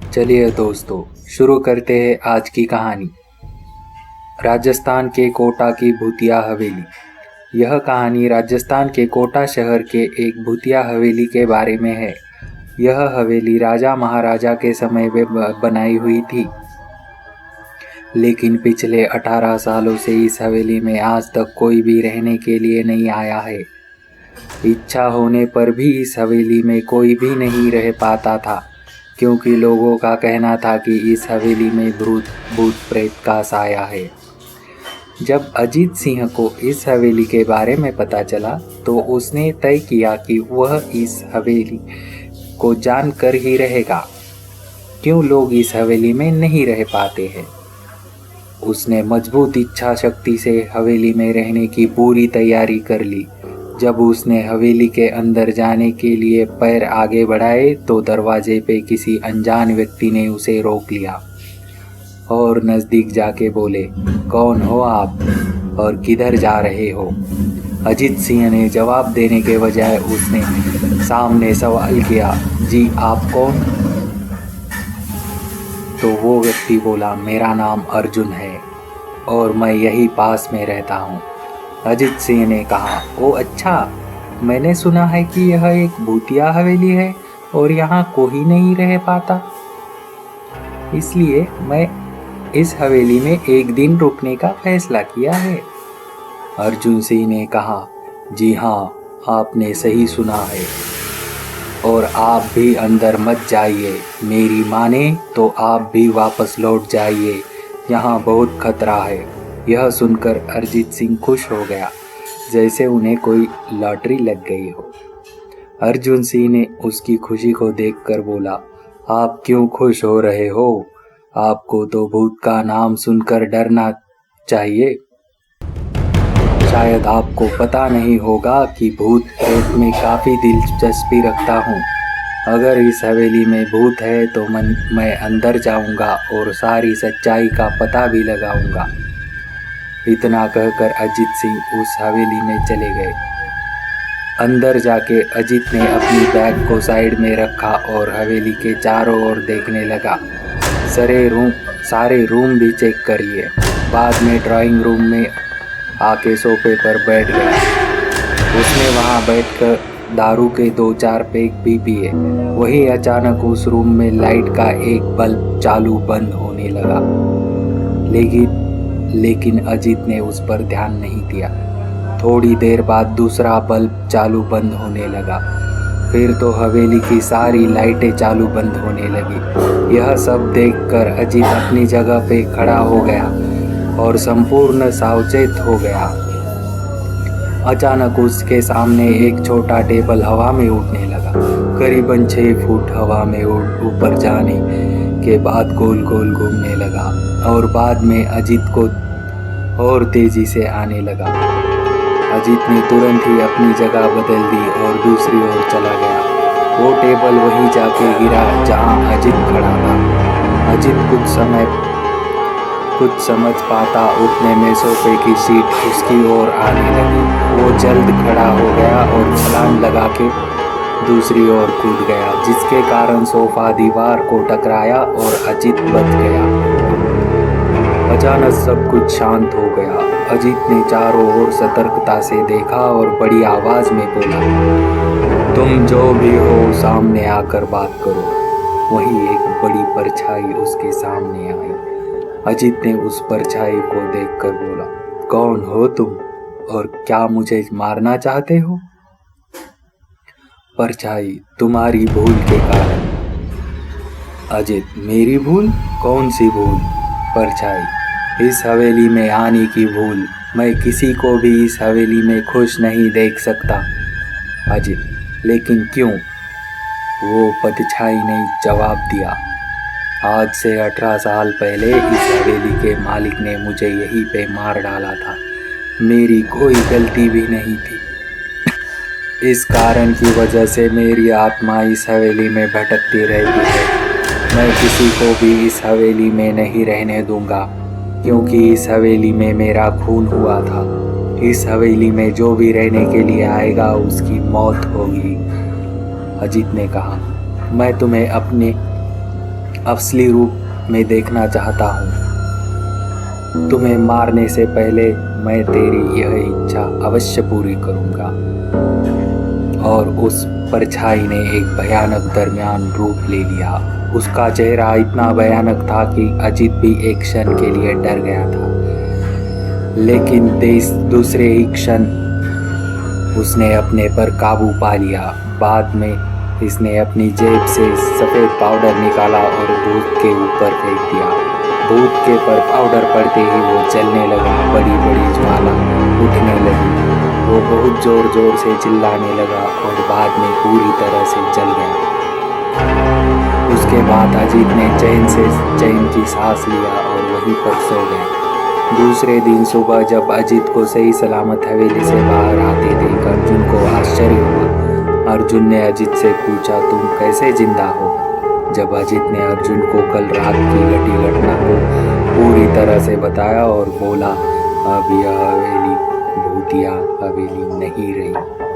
चलिए दोस्तों, शुरू करते हैं आज की कहानी। राजस्थान के कोटा की भूतिया हवेली। यह कहानी राजस्थान के कोटा शहर के एक भूतिया हवेली के बारे में है। यह हवेली राजा महाराजा के समय में बनाई हुई थी, लेकिन पिछले 18 सालों से इस हवेली में आज तक कोई भी रहने के लिए नहीं आया है। इच्छा होने पर भी इस हवेली में कोई भी नहीं रह पाता था, क्योंकि लोगों का कहना था कि इस हवेली में भूत प्रेत का साया है। जब अजीत सिंह को इस हवेली के बारे में पता चला तो उसने तय किया कि वह इस हवेली को जानकर ही रहेगा। क्यों लोग इस हवेली में नहीं रह पाते हैं। उसने मजबूत इच्छा शक्ति से हवेली में रहने की पूरी तैयारी कर ली। जब उसने हवेली के अंदर जाने के लिए पैर आगे बढ़ाए तो दरवाजे पे किसी अनजान व्यक्ति ने उसे रोक लिया और नज़दीक जाके बोले, कौन हो आप और किधर जा रहे हो। अजीत सिंह ने जवाब देने के बजाय उसने सामने सवाल किया, जी आप कौन। तो वो व्यक्ति बोला, मेरा नाम अर्जुन है और मैं यही पास में रहता हूँ। अजीत सिंह ने कहा, ओ अच्छा, मैंने सुना है कि यह एक भूतिया हवेली है और यहाँ कोई नहीं रह पाता, इसलिए मैं इस हवेली में एक दिन रुकने का फैसला किया है। अर्जुन सिंह ने कहा, जी हाँ, आपने सही सुना है और आप भी अंदर मत जाइए। मेरी माने तो आप भी वापस लौट जाइए, यहाँ बहुत खतरा है। यह सुनकर अरिजीत सिंह खुश हो गया, जैसे उन्हें कोई लॉटरी लग गई हो। अर्जुन सिंह ने उसकी खुशी को देखकर बोला, आप क्यों खुश हो रहे हो? आपको तो भूत का नाम सुनकर डरना चाहिए। शायद आपको पता नहीं होगा कि भूत प्रेत में काफ़ी दिलचस्पी रखता हूँ। अगर इस हवेली में भूत है तो मैं अंदर जाऊँगा और सारी सच्चाई का पता भी लगाऊँगा। इतना कहकर अजीत सिंह उस हवेली में चले गए। अंदर जाके अजीत ने अपनी बैग को साइड में रखा और हवेली के चारों ओर देखने लगा। सारे रूम भी चेक कर लिए। बाद में ड्राइंग रूम में आके सोफे पर बैठ गया। उसने वहाँ बैठकर दारू के 2-4 पैक भी पिए। वही अचानक उस रूम में लाइट का एक बल्ब चालू बंद होने लगा, लेकिन अजीत ने उस पर ध्यान नहीं दिया। थोड़ी देर बाद दूसरा बल्ब चालू बंद होने लगा। फिर तो हवेली की सारी लाइटें चालू बंद होने लगी। यह सब देखकर अजीत अपनी जगह पे खड़ा हो गया और संपूर्ण सावचेत हो गया। अचानक उसके सामने एक छोटा टेबल हवा में उड़ने लगा। करीबन 6 फुट हवा में ऊपर जाने के बाद गोल गोल घूमने लगा और बाद में अजीत को और तेजी से आने लगा। अजीत ने तुरंत ही अपनी जगह बदल दी और दूसरी ओर चला गया। वो टेबल वहीं जाके गिरा जहां अजीत खड़ा था। अजीत कुछ समझ पाता उठने में सोफे की सीट उसकी ओर आने लगी। वो जल्द खड़ा हो गया और छलांग लगा के दूसरी ओर कूद गया, जिसके कारण सोफा दीवार को टकराया और अजीत बच गया। अचानक सब कुछ शांत हो गया। अजीत ने चारों ओर सतर्कता से देखा और बड़ी आवाज में बोला, तुम जो भी हो सामने आकर बात करो। वहीं एक बड़ी परछाई उसके सामने आई। अजीत ने उस परछाई को देखकर बोला, कौन हो तुम और क्या मुझे मारना चाहते हो? परछाई, तुम्हारी भूल के कारण। अजीत, मेरी भूल? कौन सी भूल? परछाई, इस हवेली में आने की भूल। मैं किसी को भी इस हवेली में खुश नहीं देख सकता। अजीत, लेकिन क्यों? वो परछाई ने जवाब दिया, आज से 18 साल पहले इस हवेली के मालिक ने मुझे यहीं पे मार डाला था। मेरी कोई गलती भी नहीं थी। इस कारण की वजह से मेरी आत्मा इस हवेली में भटकती रहती है। मैं किसी को भी इस हवेली में नहीं रहने दूंगा, क्योंकि इस हवेली में मेरा खून हुआ था। इस हवेली में जो भी रहने के लिए आएगा उसकी मौत होगी। अजीत ने कहा, मैं तुम्हें असली रूप में देखना चाहता हूँ। तुम्हें मारने से पहले मैं तेरी यह इच्छा अवश्य पूरी करूँगा। और उस परछाई ने एक भयानक दरमियान रूप ले लिया। उसका चेहरा इतना भयानक था कि अजित भी एक क्षण के लिए डर गया था, लेकिन दूसरे ही क्षण उसने अपने पर काबू पा लिया। बाद में इसने अपनी जेब से सफ़ेद पाउडर निकाला और भूत के ऊपर फेंक दिया। भूत के पर पाउडर पड़ते ही वो जलने लगा। बड़ी बड़ी ज्वाला उठने लगी। वो बहुत ज़ोर ज़ोर से चिल्लाने लगा और बाद में पूरी तरह से जल गया। उसके बाद अजीत ने चैन की सांस लिया और वहीं पर सो गया। दूसरे दिन सुबह जब अजीत को सही सलामत हवेली से बाहर आते देख अर्जुन को आश्चर्य हुआ। अर्जुन ने अजीत से पूछा, तुम कैसे जिंदा हो? जब अजीत ने अर्जुन को कल रात की घटी घटना को पूरी तरह से बताया और बोला, अब यह हवेली भूतिया हवेली नहीं रही।